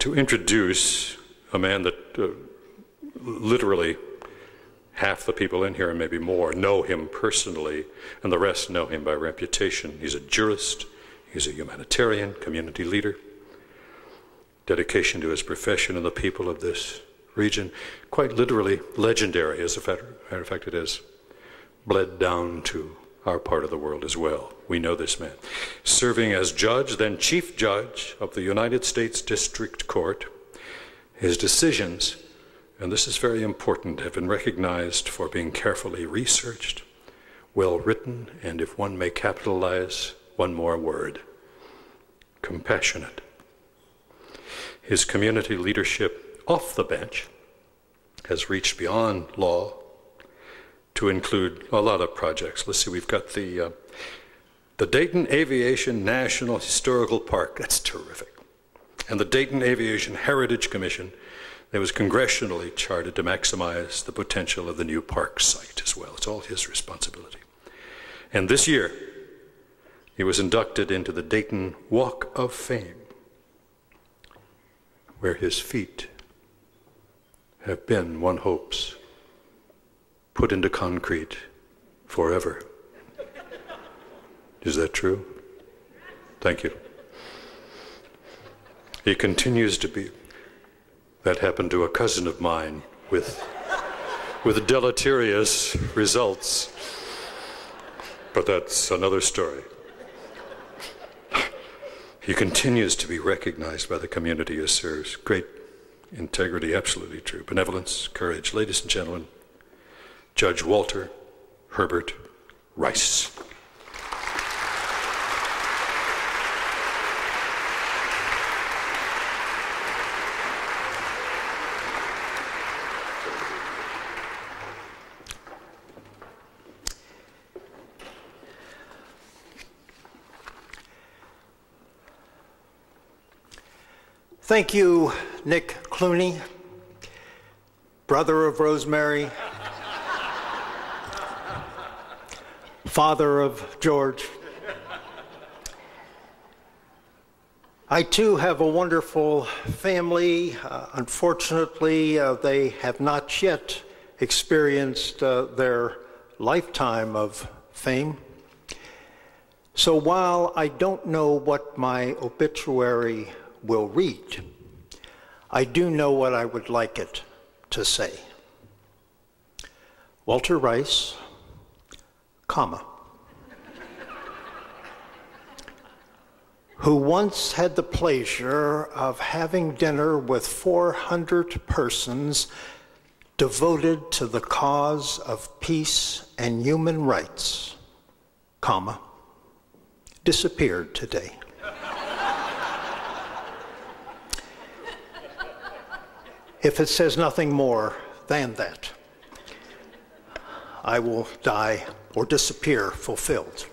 to introduce a man that literally half the people in here, and maybe more, know him personally, and the rest know him by reputation. He's a jurist, he's a humanitarian, community leader, dedication to his profession and the people of this region, quite literally legendary, as a matter of fact it is, bled down to our part of the world as well. We know this man. Serving as judge, then chief judge of the United States District Court, his decisions, and this is very important, have been recognized for being carefully researched, well written, and if one may capitalize one more word, compassionate. His community leadership off the bench has reached beyond law to include a lot of projects. Let's see, we've got the Dayton Aviation National Historical Park. That's terrific. And the Dayton Aviation Heritage Commission that was congressionally chartered to maximize the potential of the new park site as well. It's all his responsibility. And this year, he was inducted into the Dayton Walk of Fame, where his feet have been, one hopes, put into concrete forever. Is that true? Thank you. He continues to be. That happened to a cousin of mine with deleterious results. But that's another story. He continues to be recognized by the community he serves. Great integrity, absolutely true. Benevolence, courage. Ladies and gentlemen, Judge Walter Herbert Rice. Thank you, Nick Clooney, brother of Rosemary, father of George. I too have a wonderful family. Unfortunately, they have not yet experienced their lifetime of fame. So while I don't know what my obituary will read, I do know what I would like it to say. Walter Rice, comma, who once had the pleasure of having dinner with 400 persons devoted to the cause of peace and human rights, comma, disappeared today. If it says nothing more than that, I will die or disappear fulfilled.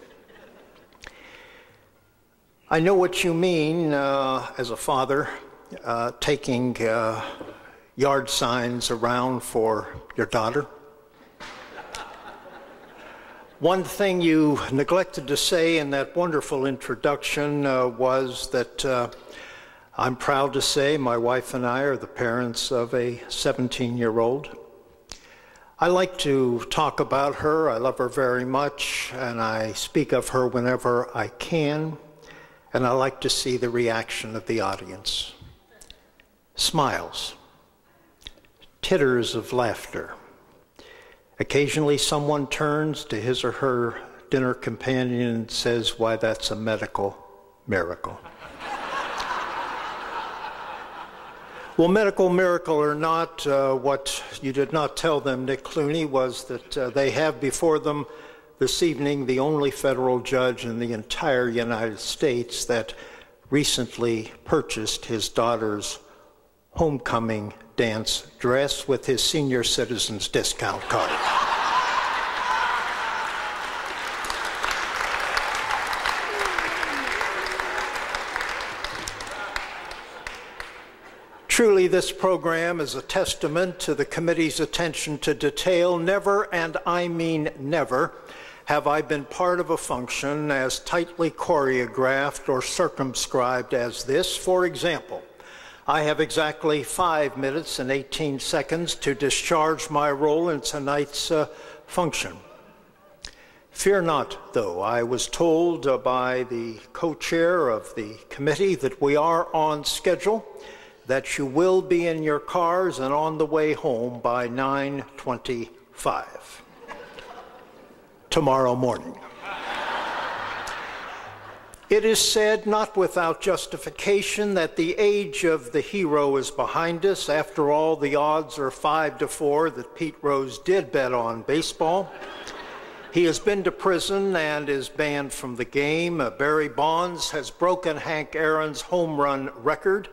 I know what you mean as a father, taking yard signs around for your daughter. One thing you neglected to say in that wonderful introduction was that I'm proud to say my wife and I are the parents of a 17-year-old. I like to talk about her. I love her very much, and I speak of her whenever I can, and I like to see the reaction of the audience. Smiles, titters of laughter. Occasionally someone turns to his or her dinner companion and says, "Why, that's a medical miracle." Well, medical miracle or not, what you did not tell them, Nick Clooney, was that they have before them this evening the only federal judge in the entire United States that recently purchased his daughter's homecoming dance dress with his senior citizens discount card. Truly, this program is a testament to the committee's attention to detail. Never, and I mean never, have I been part of a function as tightly choreographed or circumscribed as this. For example, I have exactly 5 minutes and 18 seconds to discharge my role in tonight's function. Fear not, though. I was told by the co-chair of the committee that we are on schedule, that you will be in your cars and on the way home by 9:25 tomorrow morning. It is said, not without justification, that the age of the hero is behind us. After all, the odds are 5-4 that Pete Rose did bet on baseball. He has been to prison and is banned from the game. Barry Bonds has broken Hank Aaron's home run record,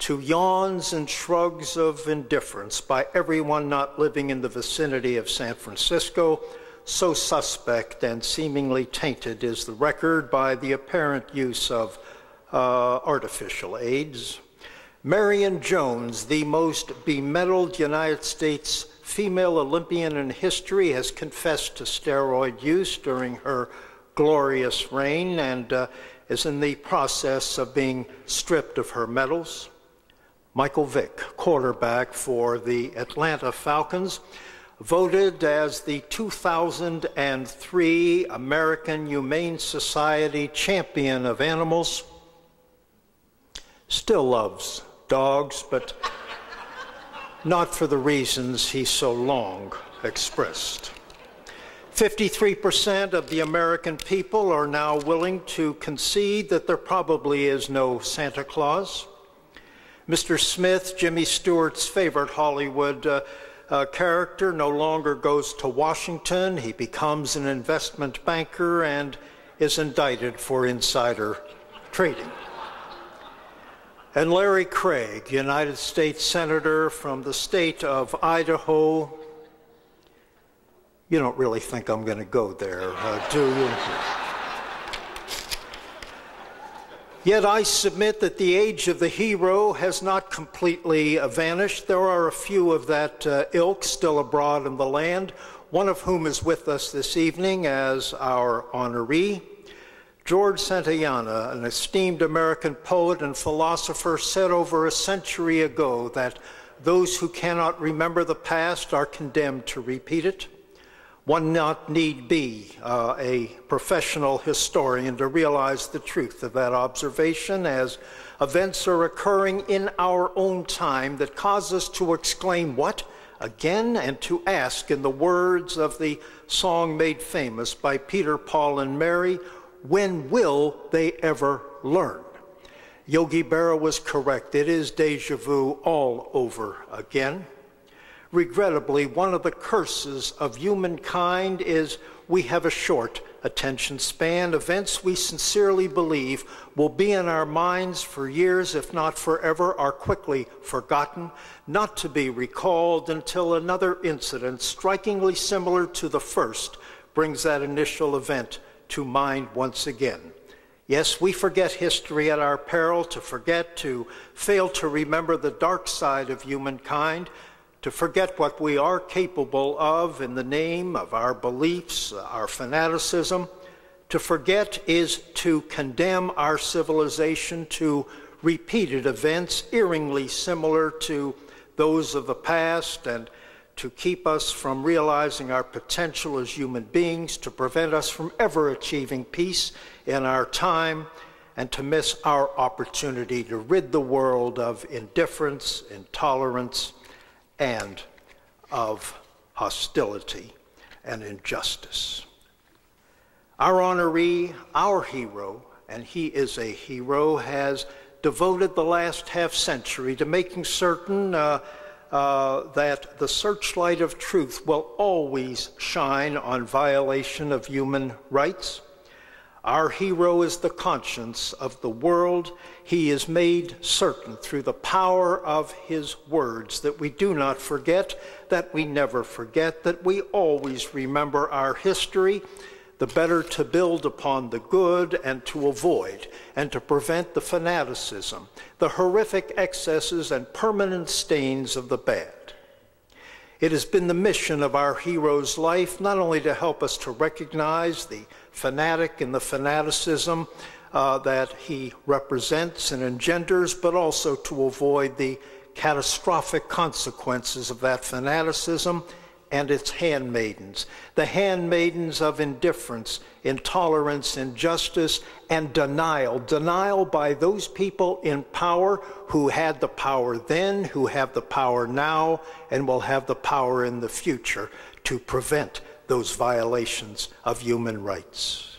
to yawns and shrugs of indifference by everyone not living in the vicinity of San Francisco. So suspect and seemingly tainted is the record by the apparent use of artificial aids. Marion Jones, the most bemedaled United States female Olympian in history, has confessed to steroid use during her glorious reign and is in the process of being stripped of her medals. Michael Vick, quarterback for the Atlanta Falcons, voted as the 2003 American Humane Society Champion of Animals, still loves dogs, but not for the reasons he so long expressed. 53% of the American people are now willing to concede that there probably is no Santa Claus. Mr. Smith, Jimmy Stewart's favorite Hollywood character, no longer goes to Washington. He becomes an investment banker and is indicted for insider trading. And Larry Craig, United States Senator from the state of Idaho. You don't really think I'm going to go there, do you? Yet I submit that the age of the hero has not completely vanished. There are a few of that ilk still abroad in the land, one of whom is with us this evening as our honoree. George Santayana, an esteemed American poet and philosopher, said over a century ago that those who cannot remember the past are condemned to repeat it. One not need be a professional historian to realize the truth of that observation, as events are occurring in our own time that cause us to exclaim, "What? Again?" and to ask, in the words of the song made famous by Peter, Paul, and Mary, when will they ever learn? Yogi Berra was correct. It is deja vu all over again. Regrettably, one of the curses of humankind is we have a short attention span. Events we sincerely believe will be in our minds for years, if not forever, are quickly forgotten, not to be recalled until another incident strikingly similar to the first brings that initial event to mind once again. Yes, we forget history at our peril, to forget, to fail to remember the dark side of humankind, to forget what we are capable of in the name of our beliefs, our fanaticism. To forget is to condemn our civilization to repeated events eeringly similar to those of the past, and to keep us from realizing our potential as human beings, to prevent us from ever achieving peace in our time, and to miss our opportunity to rid the world of indifference, intolerance, and of hostility and injustice. Our honoree, our hero, and he is a hero, has devoted the last half-century to making certain that the searchlight of truth will always shine on violation of human rights. Our hero is the conscience of the world. He is made certain through the power of his words that we do not forget, that we never forget, that we always remember our history, the better to build upon the good and to avoid and to prevent the fanaticism, the horrific excesses and permanent stains of the bad. It has been the mission of our hero's life not only to help us to recognize the fanatic and the fanaticism that he represents and engenders, but also to avoid the catastrophic consequences of that fanaticism and its handmaidens, the handmaidens of indifference, intolerance, injustice, and denial. Denial by those people in power who had the power then, who have the power now, and will have the power in the future to prevent those violations of human rights.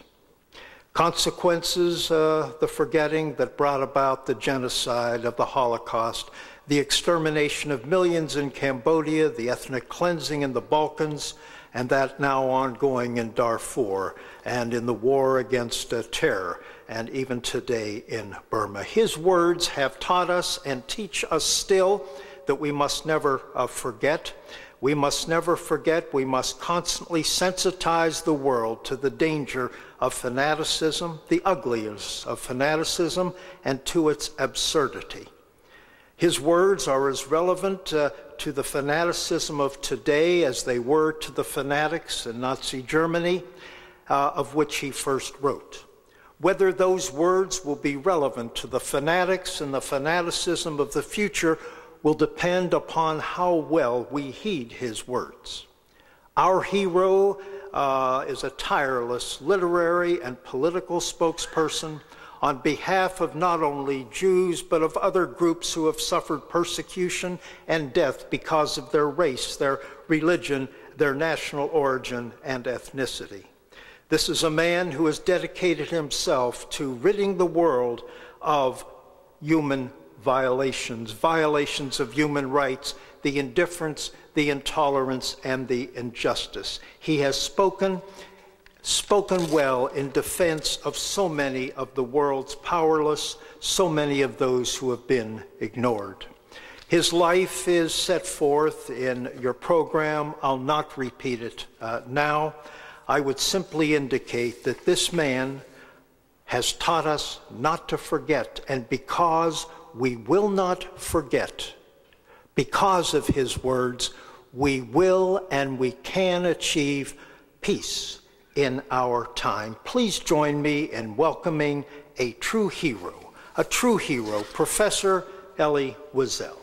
Consequences, the forgetting that brought about the genocide of the Holocaust, the extermination of millions in Cambodia, the ethnic cleansing in the Balkans, and that now ongoing in Darfur and in the war against terror, and even today in Burma. His words have taught us and teach us still that we must never forget. We must never forget. We must constantly sensitize the world to the danger of fanaticism, the ugliness of fanaticism, and to its absurdity. His words are as relevant to the fanaticism of today as they were to the fanatics in Nazi Germany, of which he first wrote. Whether those words will be relevant to the fanatics and the fanaticism of the future will depend upon how well we heed his words. Our hero is a tireless literary and political spokesperson on behalf of not only Jews, but of other groups who have suffered persecution and death because of their race, their religion, their national origin, and ethnicity. This is a man who has dedicated himself to ridding the world of human violations, violations of human rights, the indifference, the intolerance, and the injustice. He has spoken well in defense of so many of the world's powerless, so many of those who have been ignored. His life is set forth in your program. I'll not repeat it now. I would simply indicate that this man has taught us not to forget, and because we will not forget, because of his words, we will and we can achieve peace in our time. Please join me in welcoming a true hero, Professor Elie Wiesel.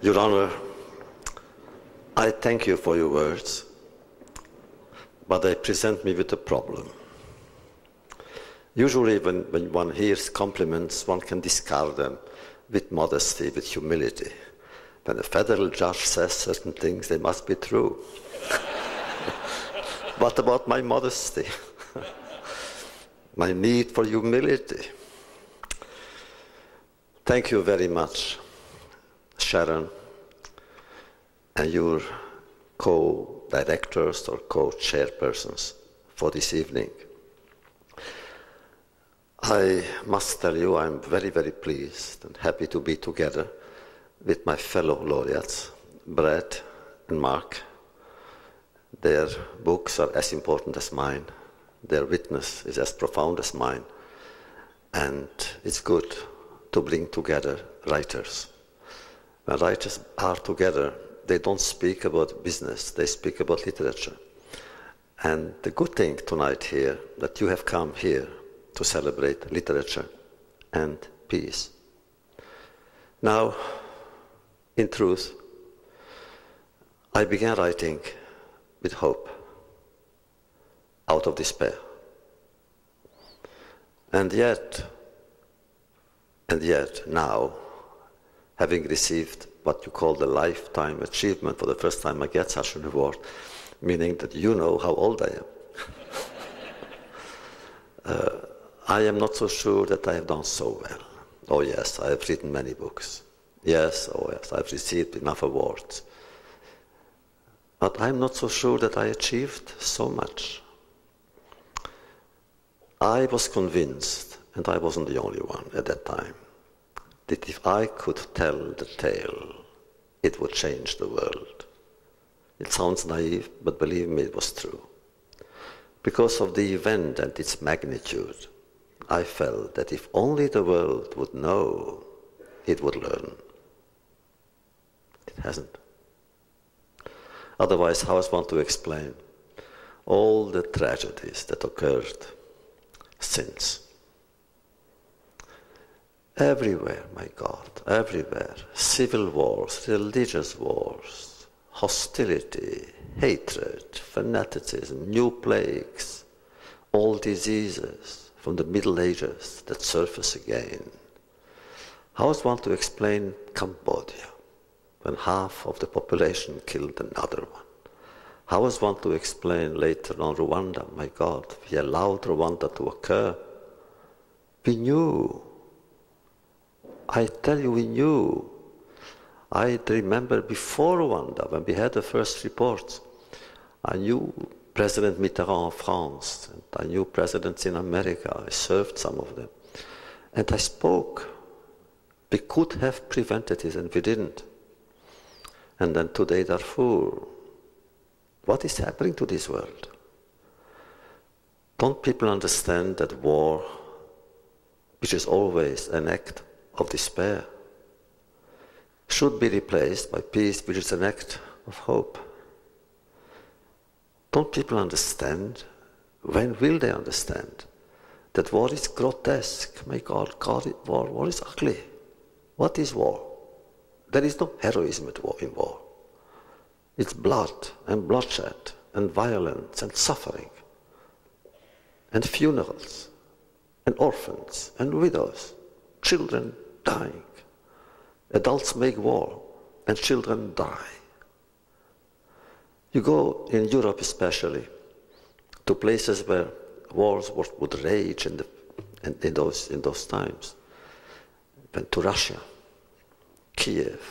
Your Honor, I thank you for your words, but they present me with a problem. Usually when one hears compliments, one can discard them with modesty, with humility. When a federal judge says certain things, they must be true. What about my modesty? My need for humility? Thank you very much, Sharon, and your co-directors or co-chairpersons for this evening. I must tell you I'm very, very pleased and happy to be together with my fellow laureates, Brett and Mark. Their books are as important as mine. Their witness is as profound as mine. And it's good to bring together writers. When writers are together, they don't speak about business, they speak about literature. And the good thing tonight here, that you have come here to celebrate literature and peace. Now, in truth, I began writing with hope, out of despair. And yet now, having received what you call the lifetime achievement. For the first time I get such an award, meaning that you know how old I am. I am not so sure that I have done so well. Oh yes, I have written many books. Yes, oh yes, I've received enough awards. But I'm not so sure that I achieved so much. I was convinced, and I wasn't the only one at that time, that if I could tell the tale, it would change the world. It sounds naive, but believe me, it was true. Because of the event and its magnitude, I felt that if only the world would know, it would learn. It hasn't. Otherwise, how else want to explain all the tragedies that occurred since? Everywhere, my God, everywhere. Civil wars, religious wars, hostility, hatred, fanaticism, new plagues, all diseases from the Middle Ages that surface again. How else want to explain Cambodia, when half of the population killed another one? How else want to explain later on Rwanda? My God, we allowed Rwanda to occur. We knew. I tell you, we knew. I remember before Rwanda, when we had the first reports, I knew President Mitterrand of France, and I knew presidents in America. I served some of them. And I spoke. We could have prevented it, and we didn't. And then today, Darfur. What is happening to this world? Don't people understand that war, which is always an act of despair, should be replaced by peace, which is an act of hope? Don't people understand? When will they understand that war is grotesque? My God, war is ugly. What is war? There is no heroism in war. It's blood and bloodshed and violence and suffering and funerals and orphans and widows, children dying. Adults make war and children die. You go in Europe especially to places where wars would rage in those times. Went to Russia, Kiev.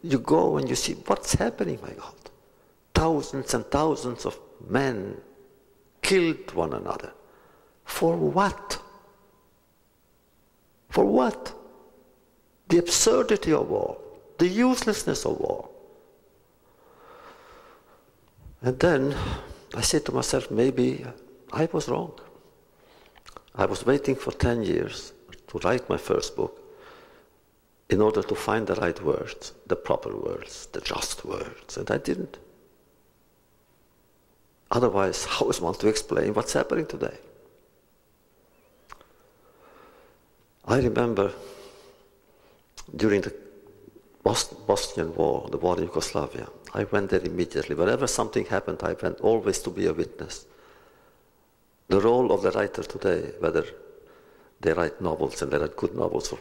You go and you see what's happening, my God. Thousands and thousands of men killed one another. For what? For what? The absurdity of war, the uselessness of war. And then I said to myself, maybe I was wrong. I was waiting for 10 years to write my first book in order to find the right words, the proper words, the just words, and I didn't. Otherwise, how is one to explain what's happening today? I remember during the Bosnian War, the war in Yugoslavia, I went there immediately. Whenever something happened, I went always to be a witness. The role of the writer today, whether they write novels and they write good novels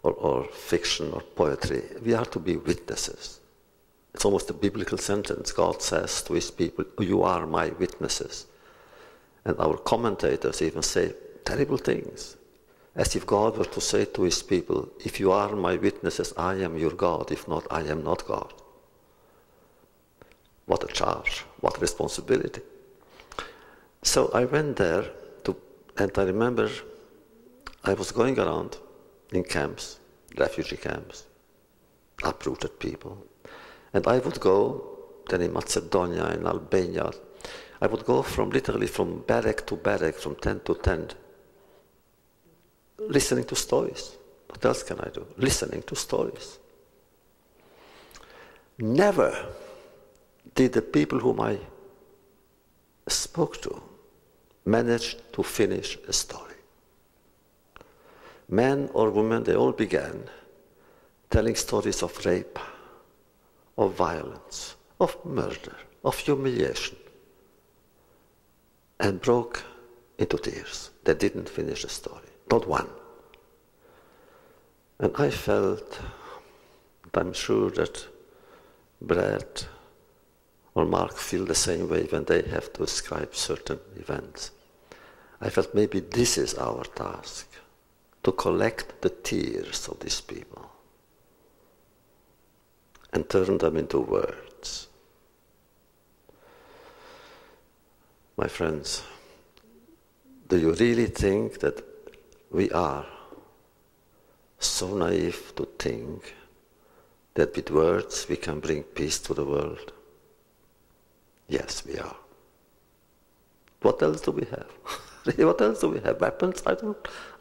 or fiction or poetry, we are to be witnesses. It's almost a biblical sentence. God says to his people, you are my witnesses. And our commentators even say terrible things, as if God were to say to his people, if you are my witnesses, I am your God. If not, I am not God. What a charge, what responsibility. So I went there, and I remember I was going around in camps, refugee camps, uprooted people. And I would go, then in Macedonia, in Albania, I would go literally from barrack to barrack, from tent to tent, listening to stories. What else can I do? Listening to stories. Never did the people whom I spoke to manage to finish a story. Men or women, they all began telling stories of rape, of violence, of murder, of humiliation, and broke into tears. They didn't finish the story. Not one. And I felt, and I'm sure that Brad or Mark feel the same way when they have to describe certain events. I felt maybe this is our task, to collect the tears of these people and turn them into words. My friends, do you really think that we are so naive to think that with words we can bring peace to the world? Yes, we are. What else do we have? Really, what else do we have? Weapons?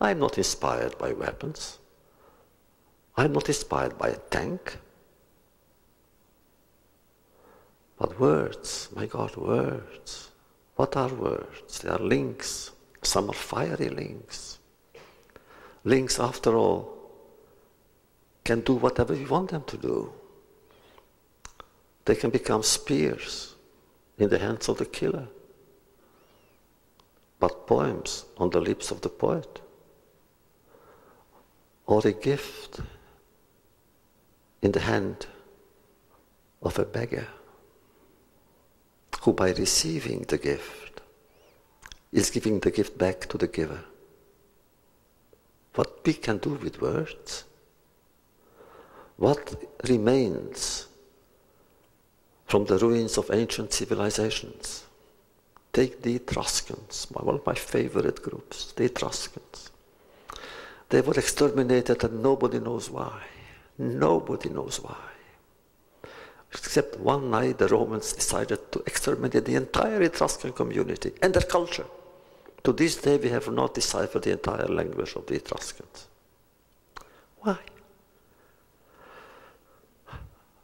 I'm not inspired by weapons. I'm not inspired by a tank. But words, my God, words. What are words? They are links. Some are fiery links. Links, after all, can do whatever you want them to do. They can become spears in the hands of the killer. But poems on the lips of the poet. Or a gift in the hand of a beggar, who by receiving the gift is giving the gift back to the giver. What we can do with words, what remains from the ruins of ancient civilizations. Take the Etruscans, one of my favorite groups, the Etruscans. They were exterminated and nobody knows why. Nobody knows why. Except one night the Romans decided to exterminate the entire Etruscan community and their culture. To this day we have not deciphered the entire language of the Etruscans. Why?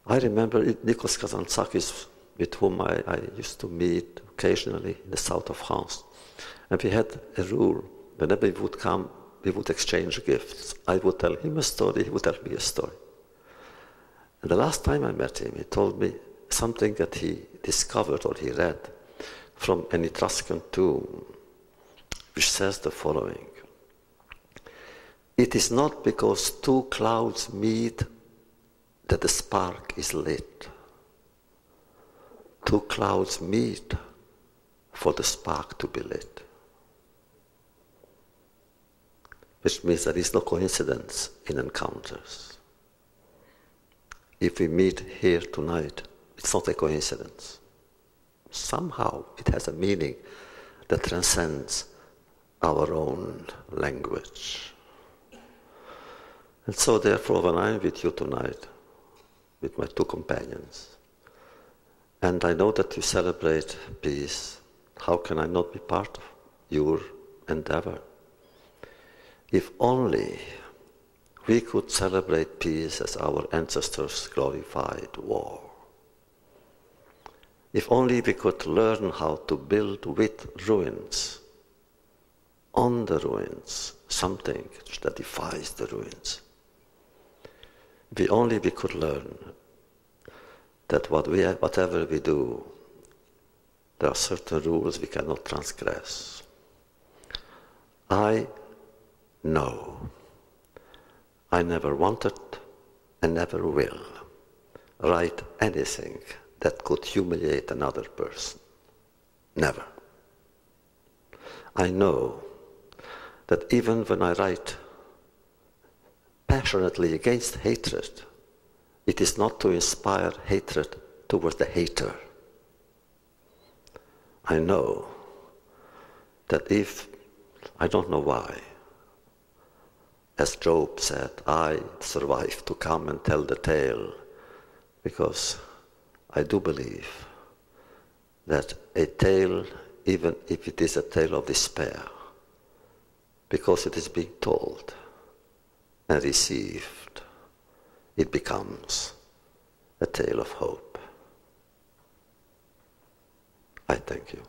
I remember Nikos Kazantzakis, with whom I used to meet occasionally in the south of France. And we had a rule, whenever he would come, we would exchange gifts. I would tell him a story, he would tell me a story. And the last time I met him, he told me something that he discovered or he read from an Etruscan tomb, which says the following: it is not because two clouds meet that the spark is lit. Two clouds meet for the spark to be lit. Which means there is no coincidence in encounters. If we meet here tonight, it's not a coincidence. Somehow it has a meaning that transcends our own language. And so therefore, when I'm with you tonight, with my two companions, and I know that you celebrate peace, how can I not be part of your endeavor? If only we could celebrate peace as our ancestors glorified war. If only we could learn how to build with ruins, on the ruins, something that defies the ruins. If only we could learn that whatever we do, there are certain rules we cannot transgress. I know I never wanted and never will write anything that could humiliate another person. Never. I know that even when I write passionately against hatred, it is not to inspire hatred towards the hater. I know that if, I don't know why, as Job said, I survived to come and tell the tale, because I do believe that a tale, even if it is a tale of despair, because it is being told and received, it becomes a tale of hope. I thank you.